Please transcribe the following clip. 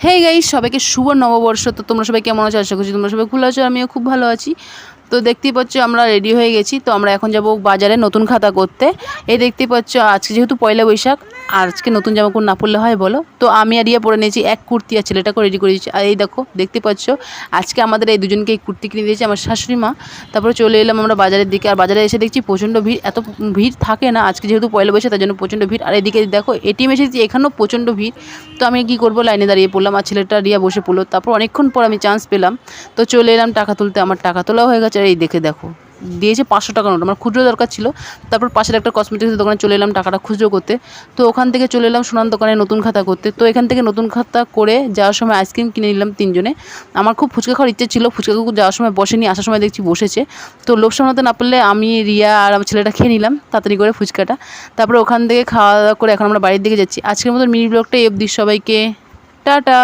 Hey guys, সবাইকে শুভ নববর্ষ। তো তোমরা সবাই কেমন আছো? আশা করছি তোমরা সবাই ভালো আছো, আমিও খুব ভালো আছি। তো দেখতেই পাচ্ছ আমরা রেডি হয়ে গেছি। তো আমরা এখন যাব বাজারে নতুন খাতা করতে। এই দেখতেই পাচ্ছ আজকে যেহেতু পয়লা বৈশাখ, আর আজকে নতুন জামা কাপড় না পরলে হয় বলো? তো আমি আর ইয়া পরে নিয়েছি এক কুর্তি, আর ছেলেটাকেও রেডি করে দিয়েছি। আর এই দেখো দেখতে পাচ্ছ আজকে আমাদের এই দুজনকে এই কুর্তি কিনে দিয়েছে আমার শাশুড়ি মা। তারপরে চলে এলাম আমরা বাজারের দিকে। আর বাজারে এসে দেখছি প্রচণ্ড ভিড়, এত ভিড় থাকে না আজকে যেহেতু পয়লা বৈশাখ, তার জন্য প্রচণ্ড ভিড়। আর এদিকে দেখো এটিএম এসেছি, এখানেও প্রচণ্ড ভিড়। তো আমি কী করবো, লাইনে দাঁড়িয়ে পড়লাম, আর ছেলেটা রিয়া বসে পড়লো। তারপর অনেকক্ষণ পর আমি চান্স পেলাম, তো চলে এলাম টাকা তুলতে। আমার টাকা তোলাও হয়ে গেছে। আর এই দেখো দিয়েছে 500 টাকা নোট, আমার খুচরো দরকার ছিল। তারপর পাশের একটা কসমেটিক্সের দোকানে চলে এলাম টাকাটা খুচরো করতে। তো ওখান থেকে চলে এলাম সোনার দোকানে নতুন খাতা করতে। তো এখান থেকে নতুন খাতা করে যাওয়ার সময় আইসক্রিম কিনে নিলাম তিনজনে। আমার খুব ফুচকা খাওয়ার ইচ্ছে ছিল, ফুচকা যাওয়ার সময় বসেনি, আসার সময় দেখছি বসেছে। তো লোক সামলাতে না পারলে আমি, রিয়া আর আমার ছেলেটা খেয়ে নিলাম তাড়াতাড়ি করে ফুচকাটা। তারপরে ওখান থেকে খাওয়া দাওয়া করে এখন আমরা বাড়ির দিকে যাচ্ছি। আজকের মতো মিনি ব্লগটা এই অবধি। সবাইকে টাটা।